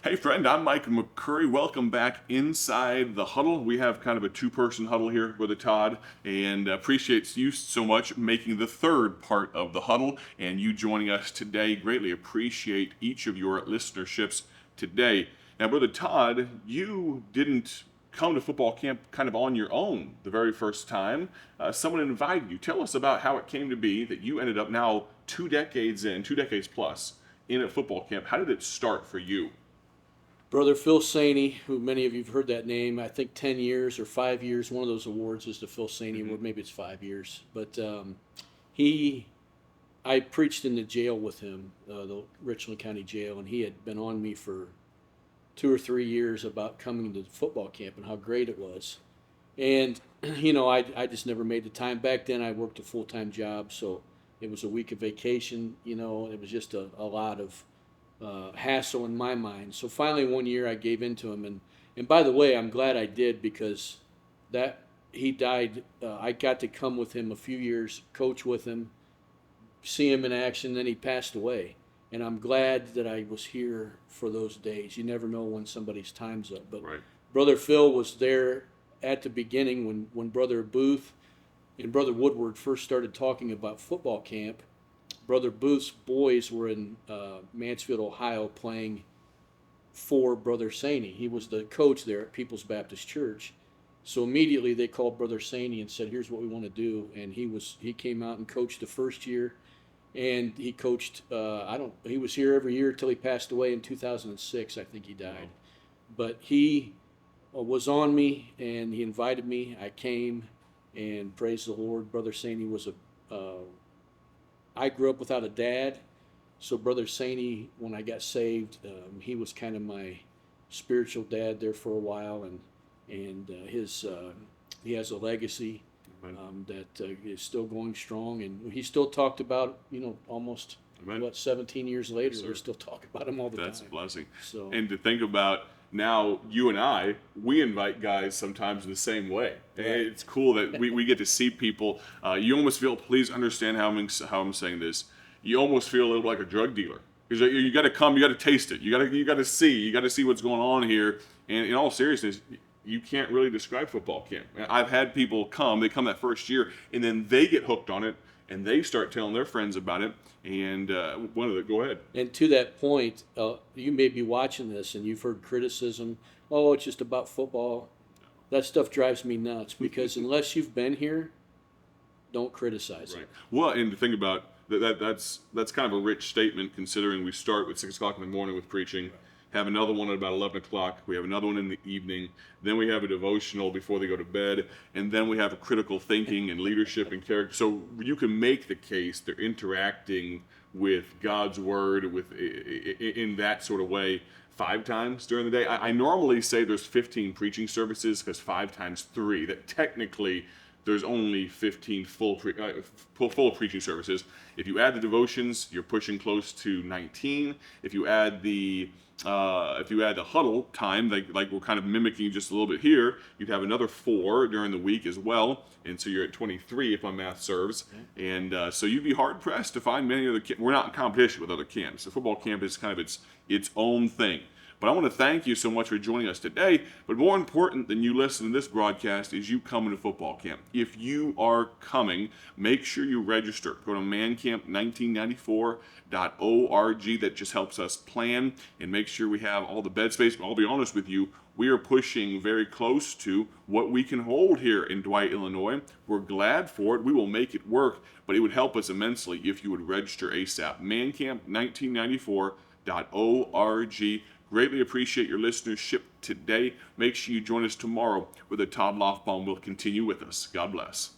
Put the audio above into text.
Hey friend, I'm Mike McCurry. Welcome back inside the huddle. We have kind of a two-person huddle here with Todd, and appreciates you so much making the third part of the huddle and you joining us today. Greatly appreciate each of your listenerships today. Now, Brother Todd, you didn't come to football camp kind of on your own the very first time. Someone invited you. Tell us about how it came to be that you ended up now 2 decades plus in a football camp. How did it start for you? Brother Phil Saney, who many of you have heard that name, I think 10 years or 5 years, one of those awards is the Phil Saney Award, maybe it's 5 years. But I preached in the jail with him, the Richland County Jail, and he had been on me for 2 or 3 years about coming to football camp and how great it was. And, I just never made the time. Back then I worked a full-time job, so it was a week of vacation, it was just a lot of hassle in my mind. So finally one year I gave in to him, and by the way, I'm glad I did, because that he died. I got to come with him a few years, coach with him, see him in action. Then he passed away, and I'm glad that I was here for those days. You never know when somebody's time's up. But Right. Brother Phil was there at the beginning when Brother Booth and Brother Woodward first started talking about football camp. Brother Booth's boys were in Mansfield, Ohio, playing for Brother Saney. He was the coach there at People's Baptist Church. So immediately they called Brother Saney and said, "Here's what we want to do." And he came out and coached the first year, and he coached. He was here every year till he passed away in 2006. I think he died, but he was on me and he invited me. I came, and praise the Lord. Brother Saney was I grew up without a dad, so Brother Saney, when I got saved, he was kind of my spiritual dad there for a while, and he has a legacy that is still going strong, and he still talked about, almost Amen. 17 years later, Yes, we still talk about him all the That's a time. blessing. So And to think about now, you and I, we invite guys sometimes in the same way. Right. It's cool that we get to see people. You almost feel, please understand how I'm saying this. You almost feel a little like a drug dealer. Because you got to come, you got to taste it. You got to see what's going on here. And in all seriousness, you can't really describe football camp. I've had people they come that first year, and then they get hooked on it, and they start telling their friends about it. And go ahead. And to that point, you may be watching this and you've heard criticism. Oh, it's just about football. That stuff drives me nuts, because unless you've been here, don't criticize Right. it. Well, and to think about that's kind of a rich statement, considering we start with 6 o'clock in the morning with preaching, have another one at about 11 o'clock, we have another one in the evening, then we have a devotional before they go to bed, and then we have a critical thinking and leadership and character. So you can make the case they're interacting with God's word in that sort of way 5 times during the day. I normally say there's 15 preaching services, because 5 times 3, that technically there's only 15 full preaching services. If you add the devotions, you're pushing close to 19. If you add the huddle time, like we're kind of mimicking just a little bit here, you'd have another 4 during the week as well, and so you're at 23 if my math serves. And so you'd be hard pressed to find many other camps. We're not in competition with other camps. The football camp is kind of its own thing. But I want to thank you so much for joining us today. But more important than you listening to this broadcast is you coming to football camp. If you are coming, make sure you register. Go to mancamp1994.org. That just helps us plan and make sure we have all the bed space. But I'll be honest with you, we are pushing very close to what we can hold here in Dwight, Illinois. We're glad for it. We will make it work, but it would help us immensely if you would register ASAP. mancamp1994.org. Greatly appreciate your listenership today. Make sure you join us tomorrow, where the Todd Loftbaum will continue with us. God bless.